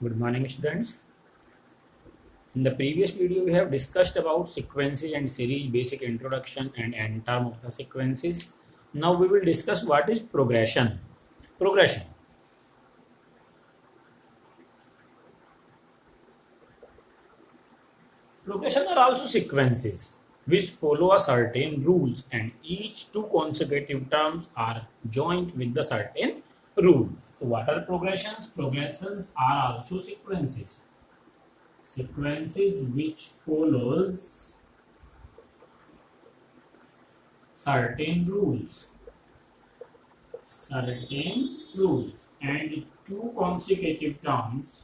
Good morning, students. In the previous video, we have discussed about sequences and series, basic introduction and end term of the sequences. Now we will discuss what is progression. Progression. Progression are also sequences which follow a certain rules, and each two consecutive terms are joined with the certain rule. So what are progressions? Progressions are also sequences. Sequences which follows certain rules and two consecutive terms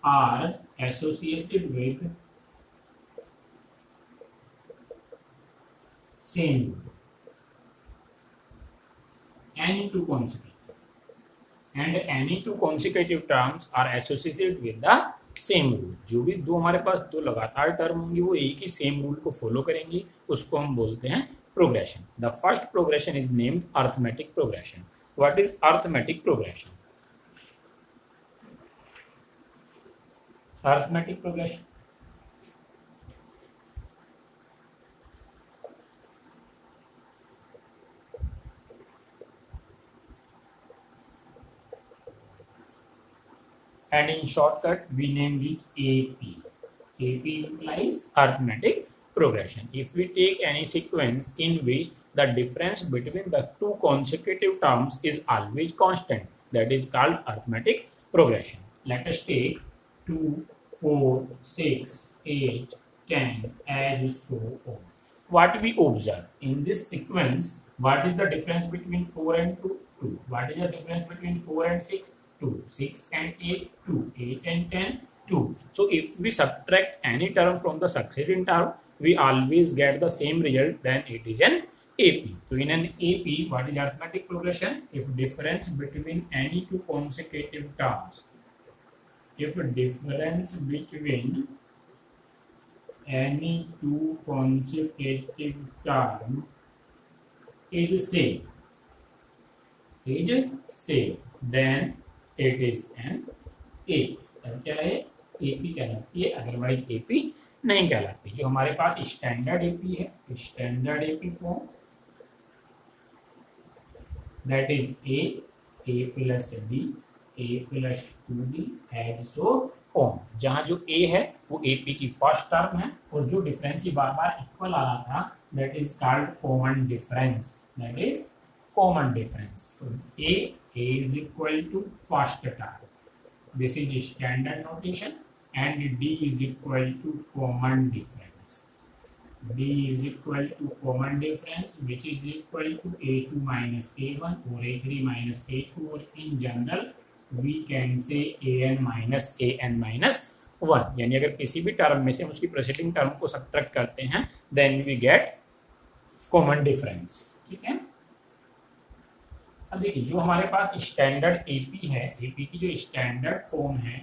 are associated with same rule. Any two consecutive terms are associated with the same rule. जो भी दो हमारे पास दो लगातार term होंगी वो एक ही same rule को फॉलो करेंगी, उसको हम बोलते हैं progression. The first progression is named arithmetic progression. What is arithmetic progression? Arithmetic progression and in shortcut we named it AP. AP implies arithmetic progression. If we take any sequence in which the difference between the two consecutive terms is always constant, that is called arithmetic progression. Let us take 2, 4, 6, 8, 10 as so on. What we observe in this sequence, what is the difference between 4 and 2? 2. What is the difference between 4 and 6? 2. 6 and 8, 2. 8 and 10, 2. So if we subtract any term from the succeeding term, we always get the same result, then it is an AP. So in an AP, what is arithmetic progression? If difference between any two consecutive terms, if difference between any two consecutive term is same, then it is an AP. तब क्या है? AP कहलाती है, otherwise AP नहीं कहलाती. जो हमारे पास स्टैंडर्ड AP है, standard AP form, that is A plus B, A plus 2B and so on. जहाँ जो A है वो AP की फर्स्ट टर्म है, और जो डिफरेंस ही बार बार इक्वल आ रहा था, that is called common difference. That is common difference. A is equal to first term. This is standard notation, and D is equal to common difference. D is equal to common difference, which is equal to A2 minus A1 or A3 minus A2, or in general we can say AN minus AN minus 1. यानी अगर किसी भी term में से हम उसकी presiding term को subtract करते हैं, then we get common difference. ठीक है. अब देखिए, जो हमारे पास स्टैंडर्ड एपी है, एपी की जो स्टैंडर्ड फॉर्म है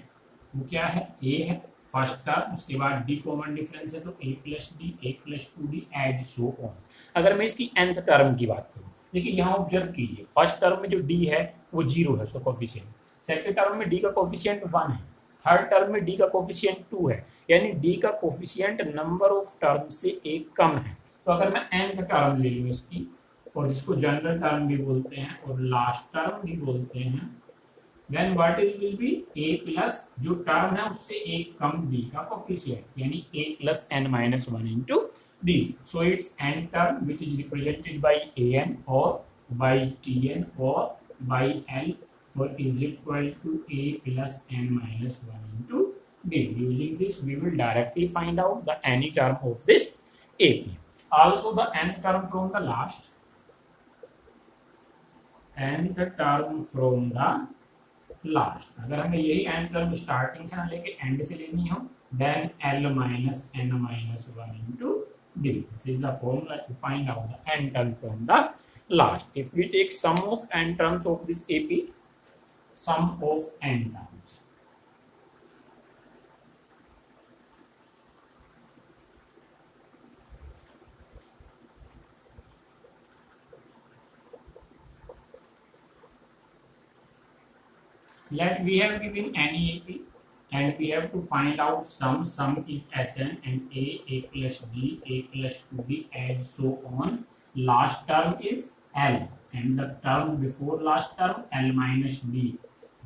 वो क्या है? ए है फर्स्ट टर्म, उसके बाद डी कॉमन डिफरेंस है, तो ए प्लस डी, ए प्लस 2डी एज सो ऑन. अगर मैं इसकी nth टर्म की बात करूँ, देखिए यहाँ ऑब्जर्व कीजिए, फर्स्ट टर्म में जो डी है वो 0 है, उसका कोफिशिएंट. सेकंड टर्म में डी का कोफिशिएंट 1 है. थर्ड टर्म में डी का कोफिशिएंट 2 है. यानी डी का कोफिशिएंट नंबर ऑफ टर्म से एक कम है. तो अगर मैं nth टर्म ले लूँ इसकी, और जिसको जनरल टर्म भी बोलते हैं और लास्ट टर्म भी बोलते हैं, then what is will be a plus जो टर्म है उससे एक कम d का कोफिशिएंट, यानी a plus n minus 1 into d. So it's n term which is represented by an और बाई tn और बाई l, और is equal to a plus n minus 1 into d. Using this we will directly find out the any term of this AP. Also the nth term from the last, nth term from the last. अगर हमें यही nth term starting से ना लेके and से लेनी हो, then L minus n minus 1 into D. This is the formula to find out the n term from the last. If we take sum of n terms of this AP, sum of n terms, Let we have given any AP and we have to find out sum. Sum is Sn and A plus B, A plus 2B and so on. Last term is L and the term before last term L minus B.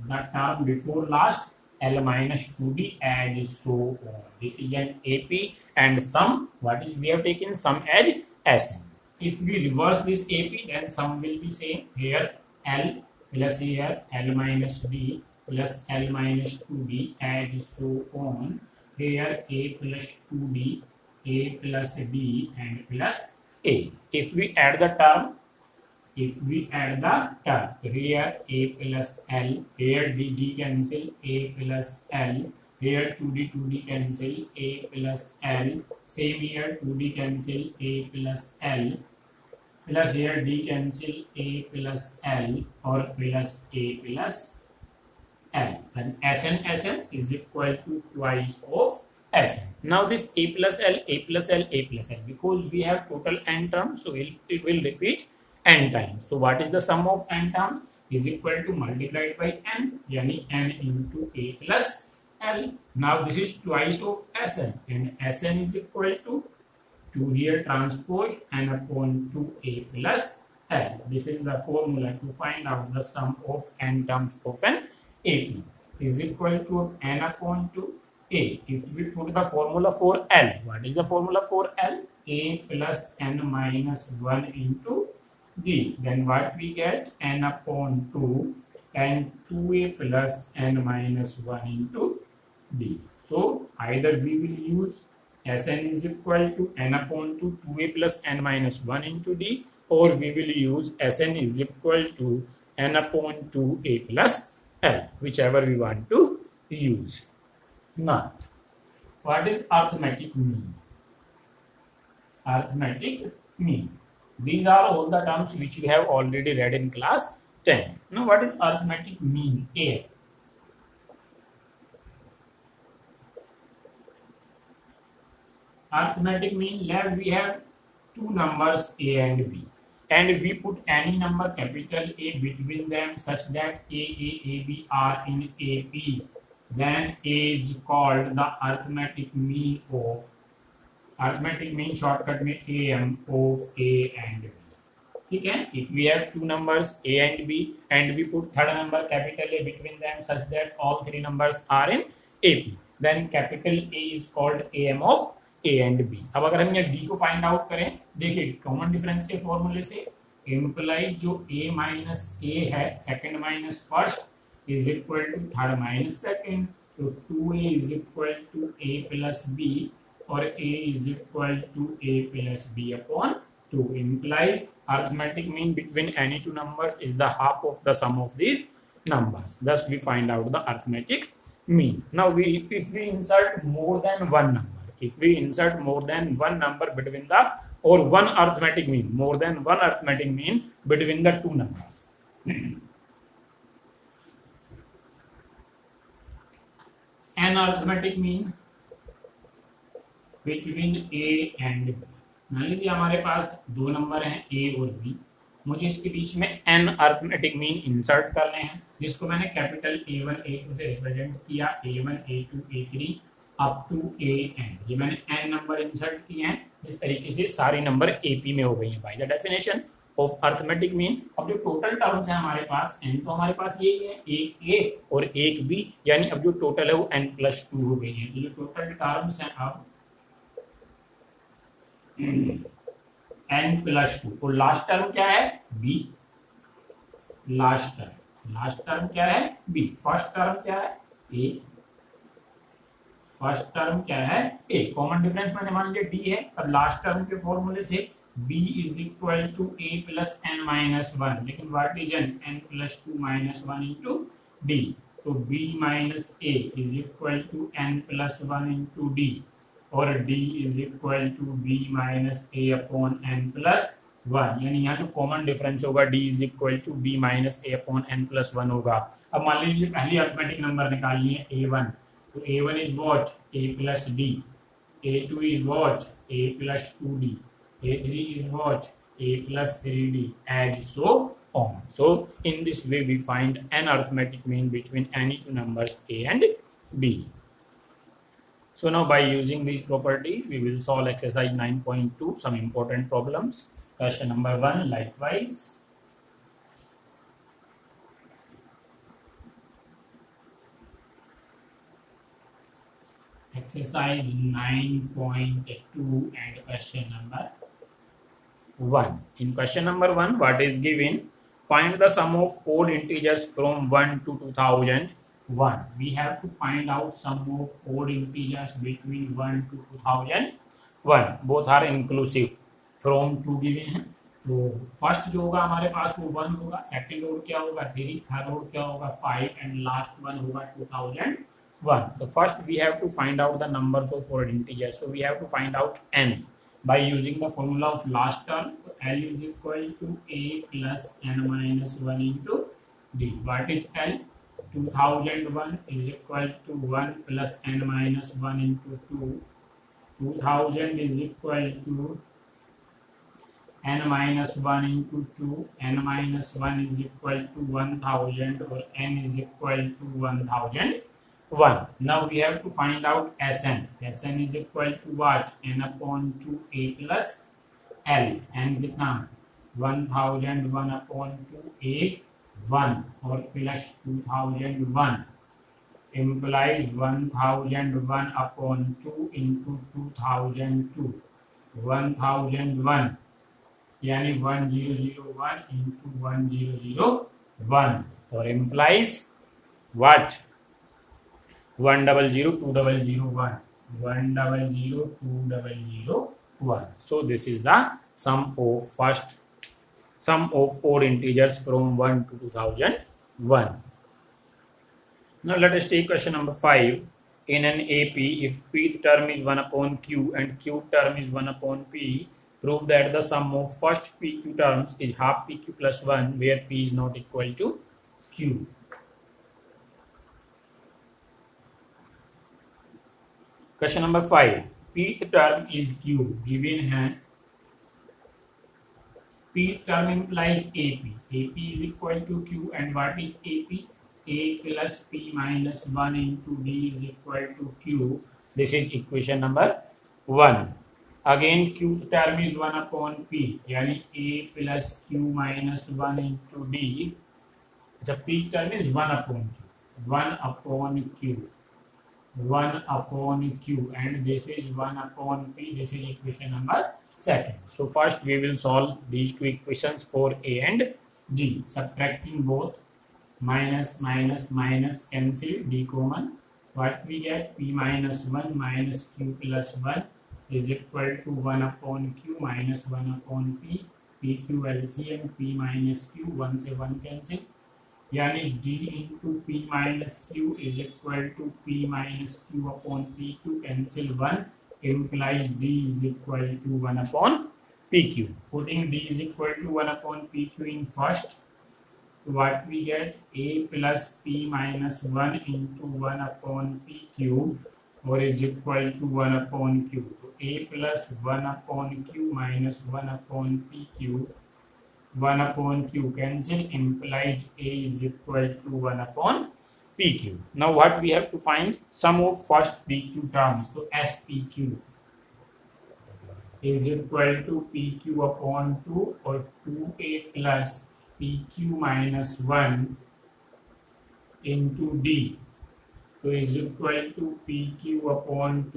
The term before last L minus 2D and so on. This is an AP and sum. What is we have taken sum as Sn. If we reverse this AP, then sum will be same. Here L plus here L minus B plus L minus 2B and so on. Here A plus 2B, A plus B and plus A. If we add the term, here A plus L, here D cancel, A plus L, here 2D cancel, A plus L, same here 2D cancel, A plus L, plus here D cancel, A plus L or plus A plus L. And Sn is equal to twice of Sn. Now this A plus L, A plus L, A plus L, because we have total n terms, so it will repeat n times. So what is the sum of n terms? Is equal to multiplied by n, yani n into A plus L. Now this is twice of Sn and Sn is equal to 2 here transpose n upon 2A plus L. This is the formula to find out the sum of n terms of an AP is equal to n upon 2A. If we put the formula for L, what is the formula for L? A plus n minus 1 into D. Then what we get? N upon 2 and 2A plus n minus 1 into D. So either we will use Sn is equal to n upon 2 2A plus n minus 1 into D, or we will use Sn is equal to n upon 2A plus L, whichever we want to use. Now, what is arithmetic mean? Arithmetic mean. These are all the terms which you have already read in class 10. Now, what is arithmetic mean? A. Arithmetic mean, left we have two numbers A and B, and we put any number capital A between them such that AB are in AP, then A is called the arithmetic mean of, arithmetic mean shortcut में AM of A and B. ठीक है, if we have two numbers A and B and we put third number capital A between them such that all three numbers are in AP, then capital A is called AM of A and B. अब अगर हम यहाँ D को find out करें, देखिए common difference के फॉर्मूले से इम्प्लाई जो A माइनस A है second minus first is equal to third minus second, तो 2A is equal to A plus B और A is equal to A plus B upon 2 implies arithmetic mean between any two numbers is the half of the sum of these numbers. Thus we find out the arithmetic mean. Now if we insert more than one number, if we insert more than one number between the, or one arithmetic mean, more than one arithmetic mean between the two numbers. An arithmetic mean between A and B. मान लीजिए हमारे पास दो number हैं A और B, मुझे इसके बीच में n arithmetic mean insert करने हैं, जिसको मैंने कैपिटल A1 A2 से रिप्रेजेंट किया, A1 A2 A3 up to AN. ये मैंने n नंबर इंसर्ट किए हैं, जिस तरीके से सारे नंबर AP में हो गई हैं by the definition of arithmetic mean. अब जो टोटल टर्म्स हैं हमारे पास n, तो हमारे पास यही है, एक A और एक B, यानी अब जो टोटल है वो n+2 हो गई है. ये जो टोटल टर्म्स हैं अब n+2, और लास्ट टर्म क्या है? B. लास्ट टर्म क्या है? B. फर्स्ट टर्म क्या है? A. फर्स्ट टर्म क्या है? A. कॉमन डिफरेंस मैंने मान लिया D है, अब लास्ट टर्म के फॉर्मूले से B is equal to A plus n-1, लेकिन what is n+2 -1 into D, तो B minus A is equal to n+1 into D, और D is equal to B minus A upon n+1, यानी यहाँ जो common difference होगा D is equal to B minus A upon n+1 होगा. अब मान लीजिए पहली अरिथमेटिक नंबर निकालनी है A1, तो A1 is what? A plus D, A2 is what? A plus 2D, A3 is what? a plus 3d and so on. So in this way we find an arithmetic mean between any two numbers a and b. So now by using these properties we will solve exercise 9.2, some important problems. Question number 1 likewise. Exercise 9.2 and question number 1. In question number 1, what is given? Find the sum of odd integers from 1 to 2001. We have to find out sum of odd integers between 1 to 2001. Both are inclusive. From 2 given है. तो first जो होगा हमारे पास वो 1 होगा, second odd क्या होगा 3, third odd क्या होगा 5 एंड लास्ट वन होगा 2001. So first we have to find out the numbers of odd integers. So we have to find out n by using the formula of last term. L is equal to a plus n minus 1 into d. What is L? 2001 is equal to 1 plus n minus 1 into 2. 2000 is equal to n minus 1 into 2. N minus 1 is equal to 1000 or n is equal to 1001. Now we have to find out Sn. Sn is equal to what? N upon 2a plus L. And कितना 1001 upon 2a 1 or plus 2001 implies 1001 upon 2 into 2002. 1001 यानी 1001 into 1001 or implies what? 1002001 1002001. So this is the sum of odd integers from 1 to 2001. Now let us take question number 5. In an AP, if pth term is 1 upon q and q term is 1 upon p, prove that the sum of first pq terms is half pq plus 1 where p is not equal to q. Question number 5. Pth term is q. Given है pth term implies AP. AP is equal to q and what is AP? A plus p minus 1 into d is equal to q. This is equation number 1. Again q term is 1 upon p यानी a plus q minus 1 into d. The p term is 1 upon q. 1 upon q. 1 upon q and this is 1 upon p. This is equation number 2. So first we will solve these two equations for a and d. Subtracting both, minus minus minus cancel, d common. What we get? P minus 1 minus q plus 1 is equal to 1 upon q minus 1 upon p. pq LCM p minus q 1 से 1 cancel. यानी d into p minus q is equal to p minus q upon pq cancel 1 implies d is equal to 1 upon pq. Putting d is equal to 1 upon pq in first, what we get? A plus p minus 1 into 1 upon pq or is equal to 1 upon q. So a plus 1 upon q minus 1 upon pq. 1 upon q cancel implies a is equal to 1 upon pq. Now what we have to find? Sum of first pq terms. So spq is equal to pq upon 2 or 2a plus pq minus 1 into d. So is equal to pq upon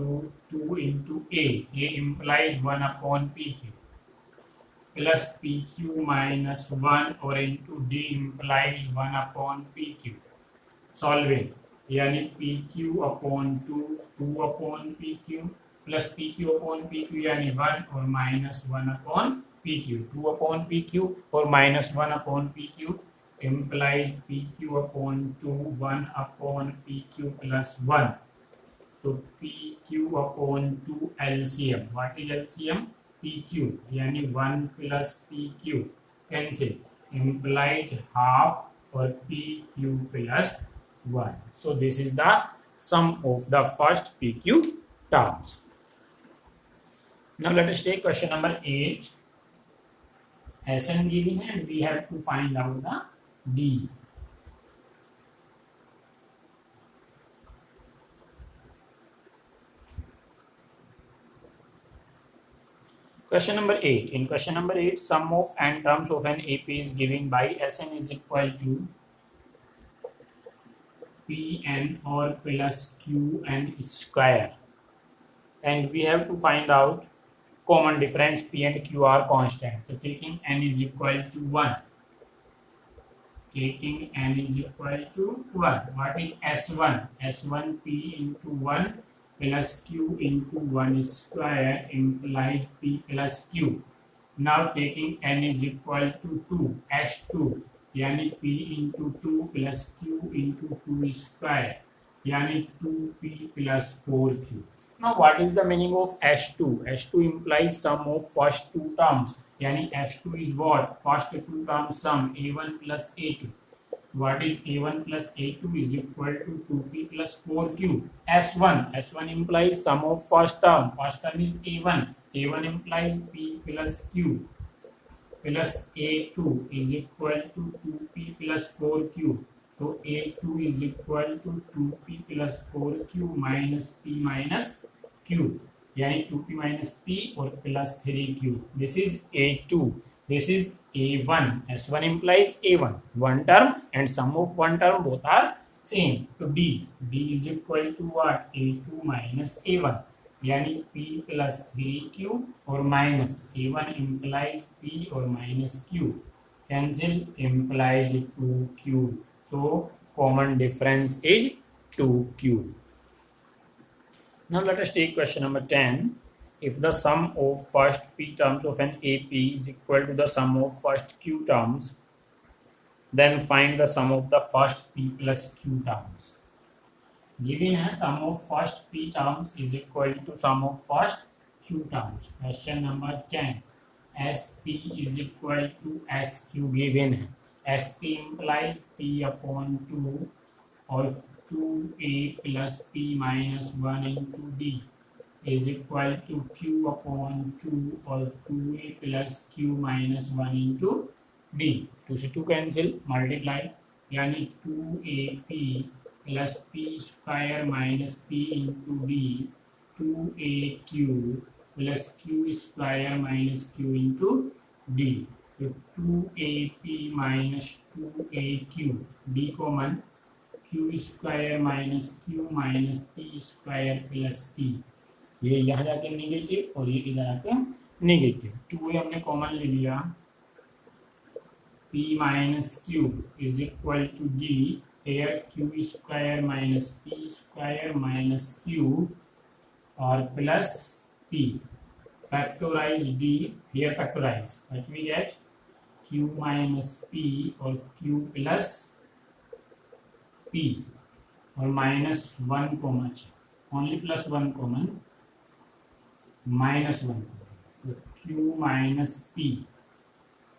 2 into a. A implies 1 upon pq. Plus pq minus 1 or into d implies 1 upon pq. Solving यानी pq upon 2 upon pq plus pq upon pq यानी 1 or minus 1 upon pq. 2 upon pq or minus 1 upon pq implies pq upon 2 1 upon pq plus 1. So pq upon 2 LCM. What is LCM? PQ यानी 1 plus PQ cancel implies half or PQ plus 1. So this is the sum of the first PQ terms. Now let us take question number 8. Sn given and we have to find out the D. Question number 8. In question number 8, sum of n terms of an AP is given by Sn is equal to Pn or plus Qn square. And we have to find out common difference. P and Q are constant. So taking n is equal to 1. Taking n is equal to 1. What is S1? S1 P into 1 plus Q into 1 square implies P plus Q. Now taking n is equal to 2. S2 यानी P into 2 plus Q into 2 square यानी 2P plus 4Q. Now what is the meaning of S2? S2 implies sum of first two terms. Yani S2 is what? First two terms sum A1 plus A2. What is A1 plus A2 is equal to 2P plus 4Q. S1 implies sum of first term. First term is A1. A1 implies P plus Q plus A2 is equal to 2P plus 4Q. So A2 is equal to 2P plus 4Q minus P minus Q. यानी 2P minus P और plus 3Q. This is A2. This is A1. S1 implies A1. One term and sum of one term both are same. So D is equal to what? A2 minus A1. यानी P plus 3Q और minus A1 implies P or minus Q. Cancel implies 2Q. So common difference is 2Q. Now let us take question number 10. If the sum of first P terms of an AP is equal to the sum of first Q terms, then find the sum of the first P plus Q terms. Given है sum of first P terms is equal to sum of first Q terms. Question number 10. SP is equal to SQ given है. SP implies P upon 2 or 2A plus P minus 1 into D is equal to Q upon 2 or 2A plus Q minus 1 into D. 2 से 2 cancel, multiply यानी 2AP plus P square minus P into D 2AQ plus Q square minus Q into D. So 2AP minus 2AQ D common Q square minus Q minus P square plus P. ये यहाँ जाके negative और ये इधर आके negative. 2A हमने common ले लिया. P minus Q is equal to D. Here Q square minus P square minus Q or plus P. Factorize D. Here factorize. What we get? Q minus P or Q plus P or minus 1 common. Only plus 1 common. Minus 1. So Q minus P.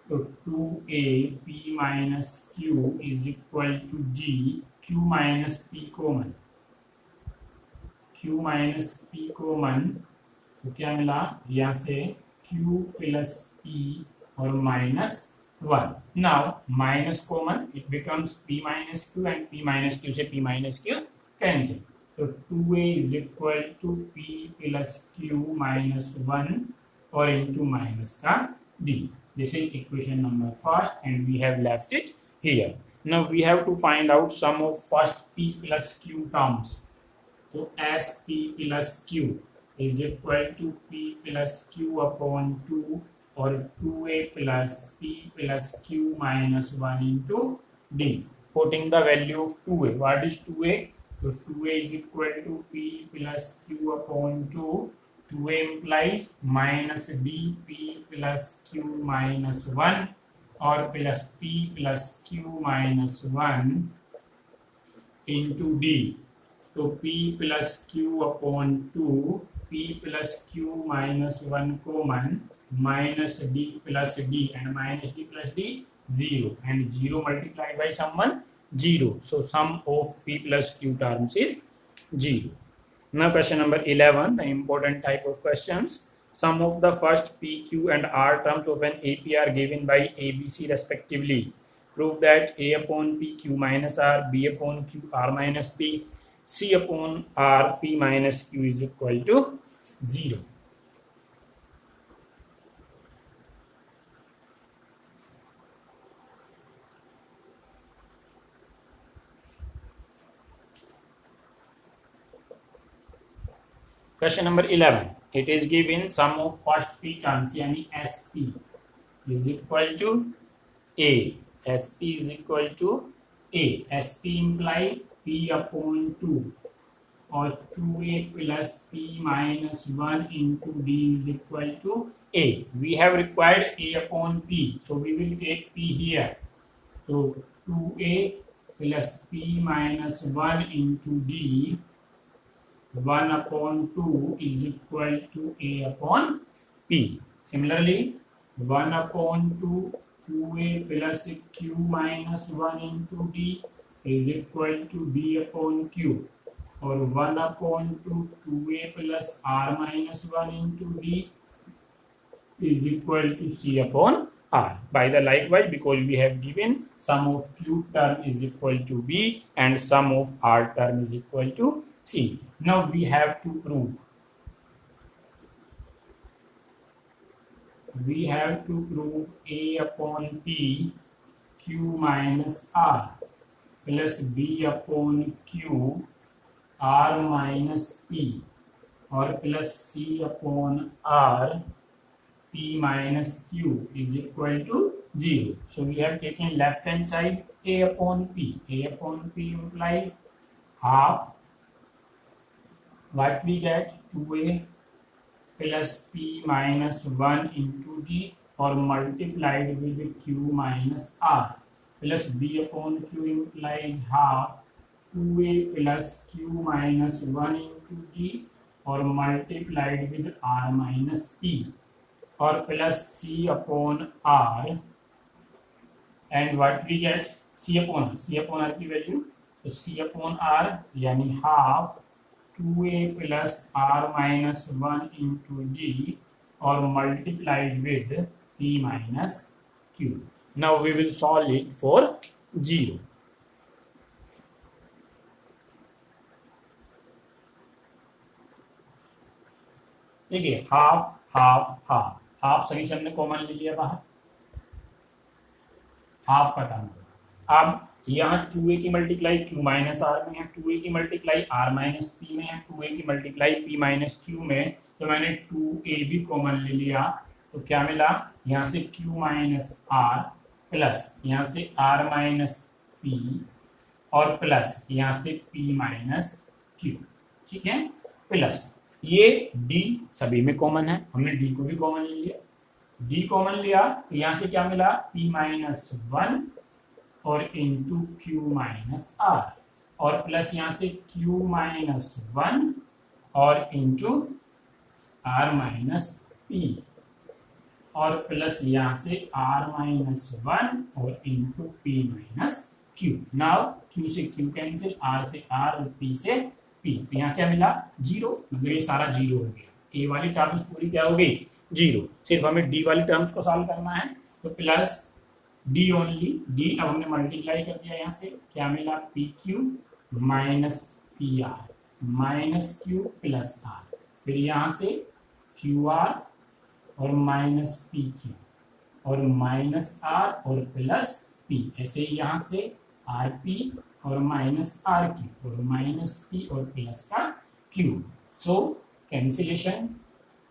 So 2A P minus Q is equal to G. Q minus P common. Q minus P common. तो क्या मिला? यहाँ से Q plus P और minus 1. Now minus common, it becomes P minus Q and P minus Q से P minus Q cancel. So 2A is equal to P plus Q minus 1 or into minus का D. This is equation number first and we have left it here. Now we have to find out sum of first P plus Q terms. So SP plus Q is equal to P plus Q upon 2 or 2A plus P plus Q minus 1 into D. Putting the value of 2A. What is 2A? So 2A is equal to P plus Q upon 2. 2A implies minus DP plus Q minus 1 or plus P plus Q minus 1 into D. So P plus Q upon 2, P plus Q minus 1 common, minus D plus D and minus D plus D 0 and 0 multiplied by someone 0. So sum of P plus Q terms is 0. Now question number 11, the important type of questions. Sum of the first P, Q and R terms of an AP are given by A, B, C respectively. Prove that A upon P Q minus R, B upon Q R minus P, C upon R P minus Q is equal to 0. Question number 11. It is given sum of first P terms यानी SP is equal to A. SP is equal to A. SP implies P upon 2 or 2A plus P minus 1 into D is equal to A. We have required A upon P, so we will take P here. So 2A plus P minus 1 into D, 1 upon 2 is equal to A upon P. Similarly, 1 upon 2, 2A plus Q minus 1 into D is equal to D upon Q. Or 1 upon 2, 2A plus R minus 1 into D is equal to C upon R. By the likewise, because we have given sum of Q term is equal to B and sum of R term is equal to C. Now we have to prove. We have to prove A upon P Q minus R plus B upon Q R minus P or plus C upon R P minus Q is equal to 0. So we have taken left hand side A upon P. A upon P implies half. What we get? 2A plus P minus 1 into D or multiplied with Q minus R plus B upon Q implies half 2A plus Q minus 1 into D or multiplied with R minus P or plus C upon R, and what we get? C upon R की value, तो C upon R यानी half 2A plus R minus 1 into D or multiplied with P minus Q. Now we will solve it for 0. देखिए half half half half सभी से हमने common ले लिया बाहर, हाफ का टर्म। अब यहाँ 2A की मल्टीप्लाई Q माइनस आर में है, 2A की मल्टीप्लाई R माइनस P में है, 2A की मल्टीप्लाई P माइनस Q में, तो मैंने 2A भी कॉमन ले लिया, तो क्या मिला? यहाँ से Q माइनस R प्लस यहाँ से R माइनस P और प्लस यहाँ से P माइनस Q, ठीक है, प्लस ये D सभी में कॉमन है, हमने D को भी कॉमन ले लिया, D कॉमन लिया तो यहाँ से क्या मिला? P माइनस 1 और इंटू Q माइनस R और प्लस यहाँ से Q माइनस 1 और इंटू R माइनस P और प्लस यहाँ से R माइनस 1 और into P minus Q। Now Q से Q कैंसिल, R से R और P से P, तो यहाँ क्या मिला? 0, मतलब ये सारा 0 हो गया। A वाली टर्म्स पूरी क्या हो गई? 0। सिर्फ हमें D वाली टर्म्स को सॉल्व करना है, तो प्लस D ओनली, D अब हमने मल्टीप्लाई कर दिया, यहाँ से क्या मिला? PQ minus PR minus Q plus R, फिर यहाँ से QR और माइनस PQ और माइनस R और प्लस P, ऐसे ही यहाँ से RP और माइनस RQ और माइनस P और प्लस का Q। So cancellation,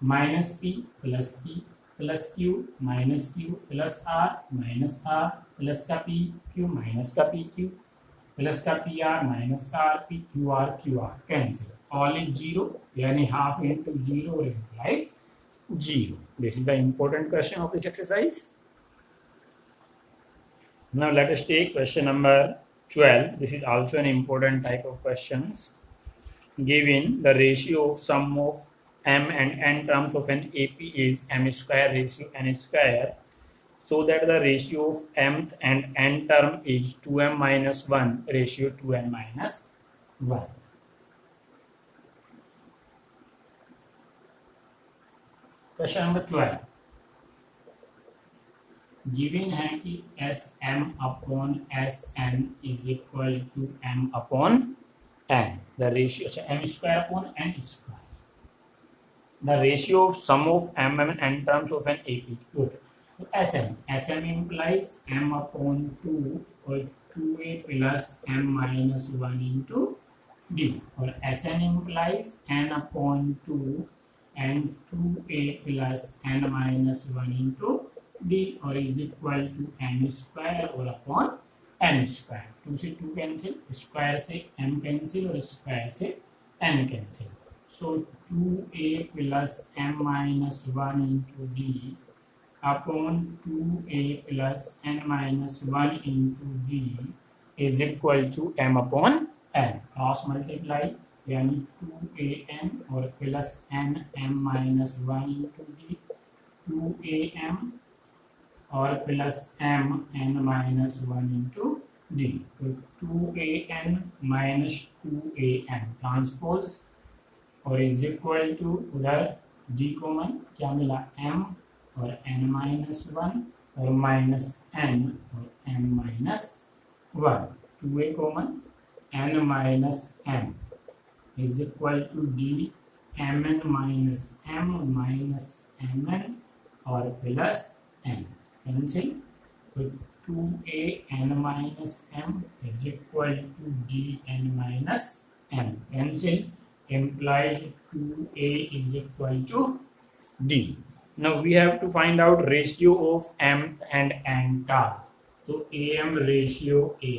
minus P plus Q minus Q plus R minus R plus का P Q माइनस का PQ प्लस का PR माइनस का RP QR cancel, all is 0, यानी half into 0 implies 0. This is the important question of this exercise. Now let us take question number 12. This is also an important type of questions. Given the ratio of sum of m and n terms of an AP is m square ratio n square, so that the ratio of mth and n term is 2m minus 1 ratio 2n minus 1. Question number 12 given है कि S M upon S N is equal to M upon N the ratio अच्छा M square upon N square the ratio of sum of M and N terms of an AP good S M implies m upon 2 और 2a plus m minus 1 into d और Sn implies n upon 2 and 2a plus n minus 1 into d और is equal to m square और upon n square 2 से 2 cancel square से m cancel और square से n cancel so 2a plus m minus 1 into d upon 2a plus n minus 1 into d is equal to m upon n cross multiply यानी 2am और plus n m minus 1 into d 2am और plus m n minus 1 into d तो 2an minus 2am transpose और is equal to उधर d common क्या मिला m और n minus 1 और माइनस n और m minus 1 2a common n minus m is equal to d mn minus m minus mn और plus n cancel तो 2a n minus m is equal to d n minus m cancel implies 2a is equal to d. Now we have to find out ratio of m and n term. So am ratio a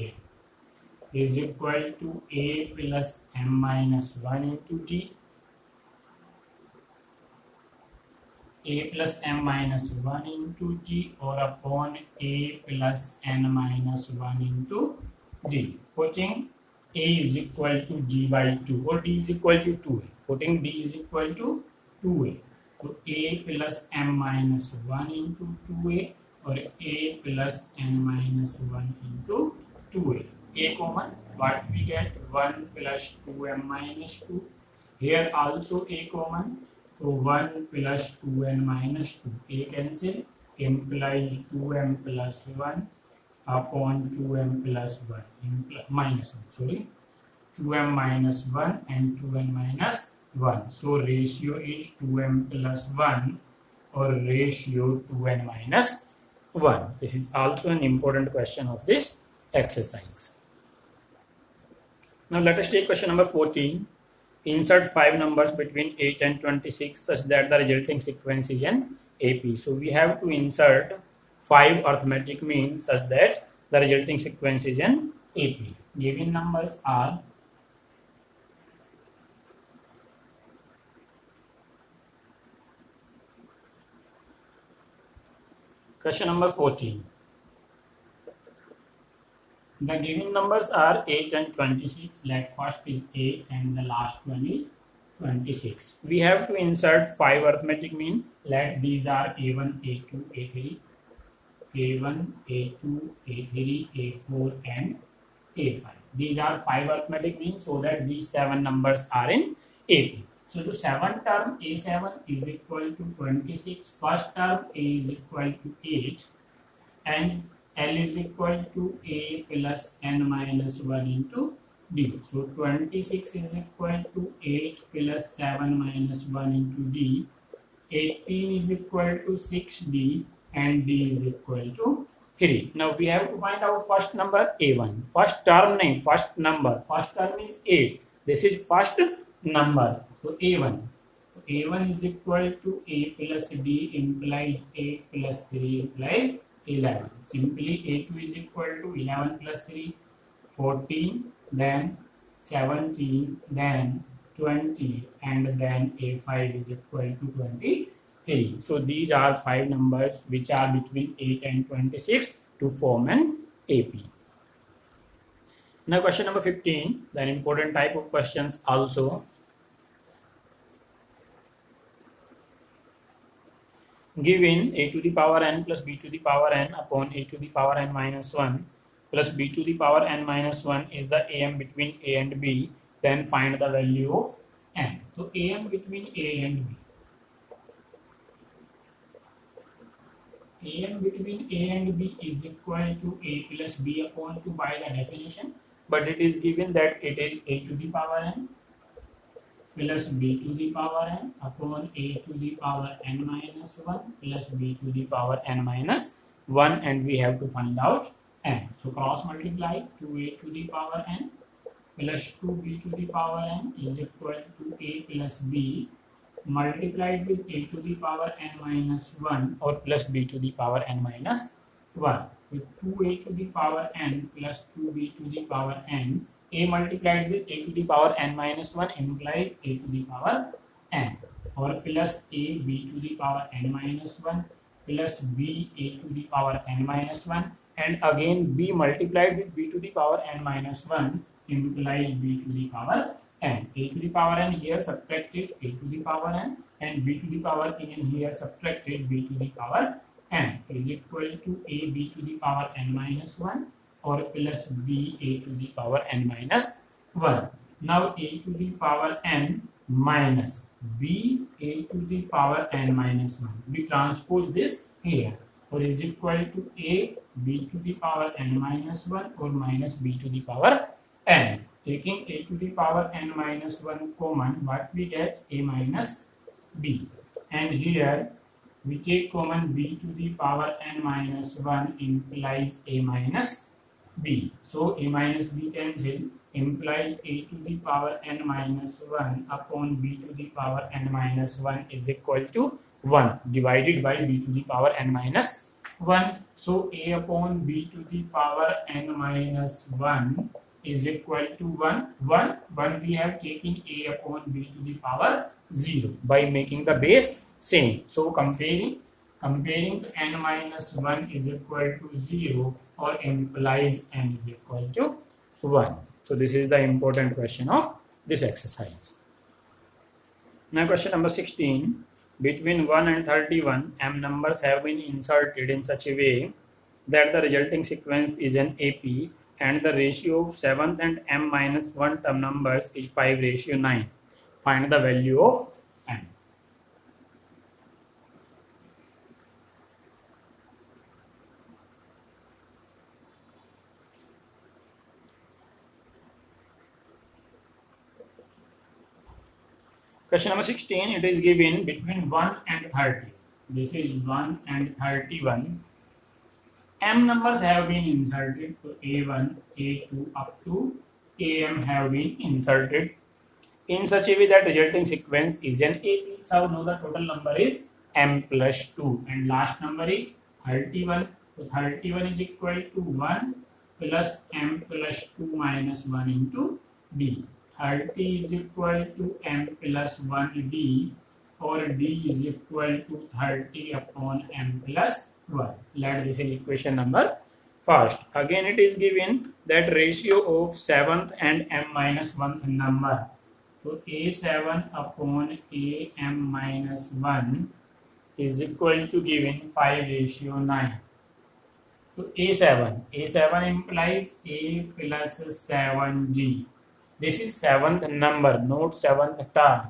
is equal to a plus m minus 1 into d. A plus m minus 1 into d or upon a plus n minus 1 into d. Putting a is equal to d by 2 or d is equal to 2a. Putting d is equal to 2a. तो a plus m minus 1 into 2a और a plus n minus 1 into 2a. A common, what we get 1 plus 2m minus 2. Here also a common, so 1 plus 2n minus 2. A cancel implies 2m plus 1 upon 2m plus 1 minus 1. Sorry, 2m minus 1 and 2n minus 1. So ratio is 2m plus 1 or ratio 2n minus 1. This is also an important question of this exercise. Now let us take question number 14. Insert 5 numbers between 8 and 26 such that the resulting sequence is an AP. So we have to insert 5 arithmetic means such that the resulting sequence is an AP. Given numbers are question number 14. The given numbers are 8 and 26. Let first is 8 and the last one is 26. We have to insert 5 arithmetic mean. Let these are A1, A2, A3, A1, A2, A3, A4 and A5. These are 5 arithmetic means so that these 7 numbers are in AP. So the 7 term A7 is equal to 26. First term A is equal to 8 and L is equal to A plus N minus 1 into D. So 26 is equal to 8 plus 7 minus 1 into D. 18 is equal to 6D and D is equal to 3. Now we have to find out first number A1. First term name, first number. First term is 8. This is first number. So A1. So A1 is equal to A plus D implies 8 plus 3 implies 11. Simply A2 is equal to 11 plus 3, 14, then 17, then 20, and then A5 is equal to 23. So these are 5 numbers which are between 8 and 26 to form an AP. Now question number 15, the important type of questions also. Given a to the power n plus b to the power n upon a to the power n minus 1 plus b to the power n minus 1 is the am between a and b, then find the value of n. So am between a and b. am between a and b is equal to a plus b upon 2 by the definition, but it is given that it is a to the power n plus b to the power n upon a to the power n minus 1 plus b to the power n minus 1, and we have to find out n. So cross multiply 2a to the power n plus 2b to the power n is equal to a plus b multiplied with a to the power n minus 1 or plus b to the power n minus 1 with 2a to the power n plus 2b to the power n. A multiplied with a to the power n minus 1 implies a to the power n, or plus a b to the power n minus 1 plus b a to the power n minus 1, and again b multiplied with b to the power n minus 1 implies b to the power n. A to the power n here subtracted a to the power n, and b to the power n here subtracted b to the power n is equal to a b to the power n minus 1 or plus b a to the power n minus 1. Now a to the power n minus b a to the power n minus 1. We transpose this here, or is equal to a b to the power n minus 1 or minus b to the power n. Taking a to the power n minus 1 common, what we get? A minus b. And here we take common b to the power n minus 1 implies a minus b. So a minus b cancel, implies a to the power n minus 1 upon b to the power n minus 1 is equal to 1 divided by b to the power n minus 1. So a upon b to the power n minus 1 is equal to 1 we have taken a upon b to the power 0 by making the base same. So comparing to n minus 1 is equal to 0 or implies n is equal to 1. So this is the important question of this exercise. Now question number 16. Between 1 and 31, m numbers have been inserted in such a way that the resulting sequence is an AP, and the ratio of 7th and m minus 1 term numbers is 5:9. Find the value of m. Question number 16, it is given between 1 and 30. This is 1 and 31. M numbers have been inserted, to A1, A2 up to AM have been inserted in such a way that resulting sequence is an AP. So now the total number is M plus 2 and last number is 31. So 31 is equal to 1 plus M plus 2 minus 1 into D. 30 is equal to M plus 1D, or D is equal to 30 upon M plus 1. Let this is equation number first. Again it is given that ratio of 7th and M minus 1th number. So A7 upon AM minus 1 is equal to given 5:9. So A7 implies A plus 7D. This is 7th number, not 7th term,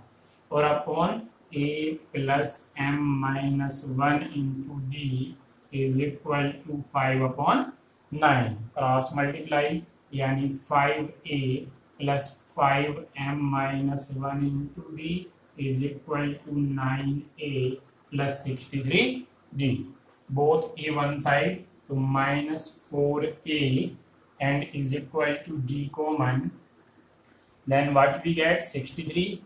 or upon A plus M minus 1 into D is equal to 5 upon 9. Cross multiply, yani 5A plus 5M minus 1 into D is equal to 9A plus 63D. Both A one side, to minus 4A and is equal to D common. Then what we get? 63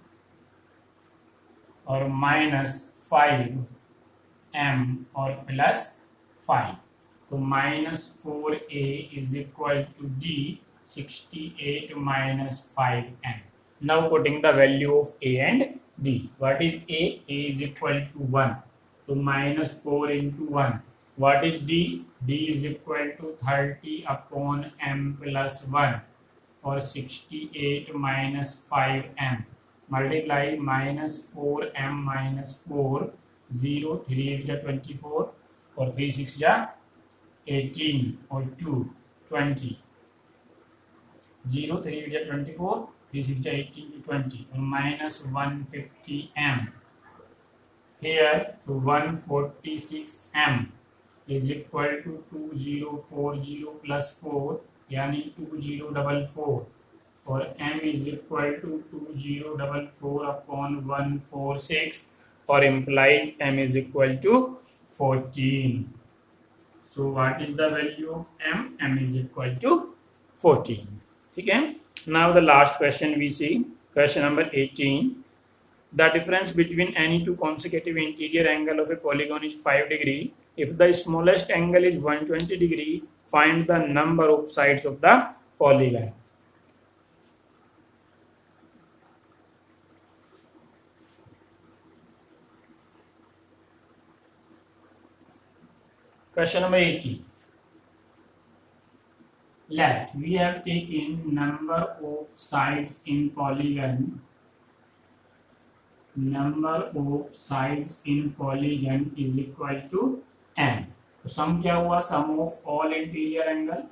or minus 5m or plus 5. So minus 4a is equal to d, 68 minus 5m. Now putting the value of a and d. What is a? A is equal to 1. So minus 4 into 1. What is d? D is equal to 30 upon m plus 1. Or 68 minus 5m. Multiply minus 4m minus 4, 0, 3 8 is 24, or 3 6 is 18, or 2, 20. 0, 3 8 is 24, 3 6 is 18 to 20, or minus 150m. Here 146m is equal to 2040 plus 4 यानी 2044 और m is equal to 2044 upon 146 और implies m is equal to 14. So what is the value of m? m is equal to 14. ठीक है. Now the last question we see, question number 18. The difference between any two consecutive interior angle of a polygon is 5 degree. If the smallest angle is 120 degree, find the number of sides of the polygon. Question number 18. Let we have taken number of sides in polygon. Number of sides in polygon is equal to n. तो sum क्या हुआ? Sum of all interior angle.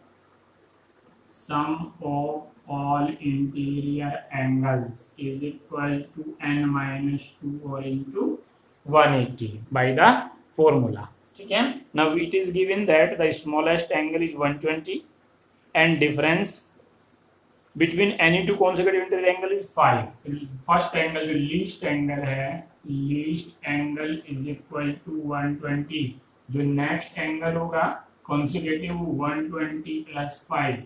Sum of all interior angles is equal to n minus 2 or into 180 by the formula. ठीक है. Now it is given that the smallest angle is 120 and difference between any two consecutive interior angle is 5. First angle जो least angle है, least angle is equal to 120. जो next angle होगा consecutive 120 plus 5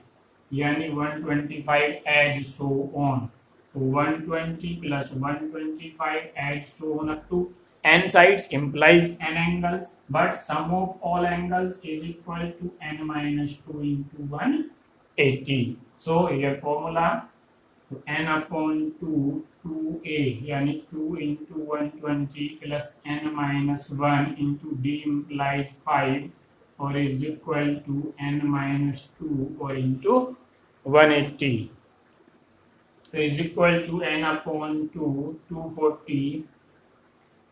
यानी 125 as so on. 120 plus 125 as so on up to n sides implies n angles, but sum of all angles is equal to n minus 2 into 180. So here formula n upon 2 2a यानी 2 into 120 plus n minus 1 into d implies 5 or is equal to n minus 2 or into 180. So is equal to n upon 2 240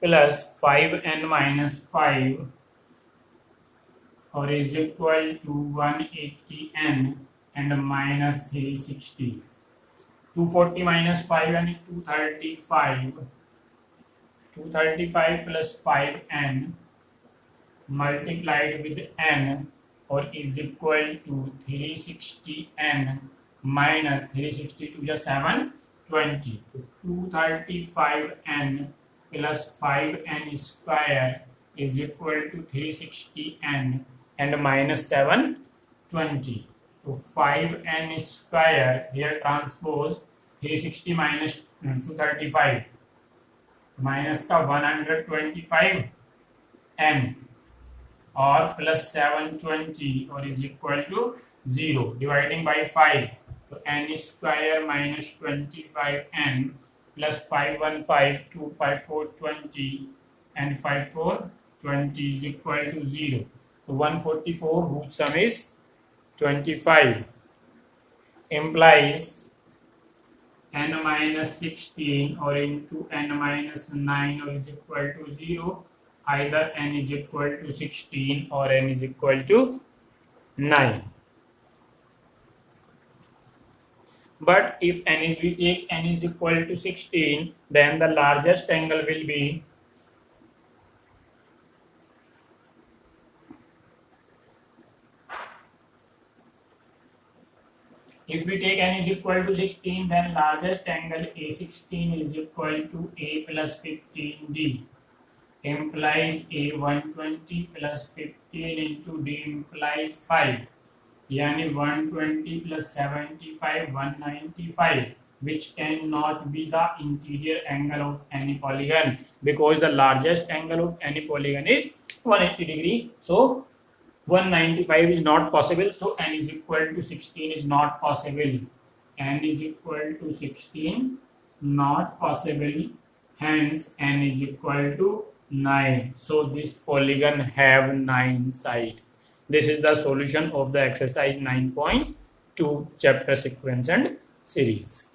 plus 5n minus 5 or is equal to 180n and minus 360. 240 minus 5 and 235. 235 plus 5n multiplied with n or is equal to 360n minus 360 to the 720. 235n plus 5n square is equal to 360n and minus 720. So 5n square here transpose 360 minus 235 minus का 125 n और plus 720 और is equal to 0 dividing by 5. So n square minus 25n plus 515 254 20 and 54 20 is equal to 0. So 144 whose sum is 25 implies n minus 16 or into n minus 9 or is equal to 0. Either n is equal to 16 or n is equal to 9. But if n is, we take n is equal to 16, then the largest angle will be if we take n is equal to 16, then largest angle A16 is equal to A plus 15D. Implies A 120 plus 15 into D implies 5. यानी 120 plus 75 195, which cannot be the interior angle of any polygon because the largest angle of any polygon is 180 degree. So 195 is not possible. So n is equal to 16 is not possible. N is equal to 16 not possible. Hence n is equal to 9. So this polygon have 9 sides. This is the solution of the exercise 9.2 chapter sequence and series.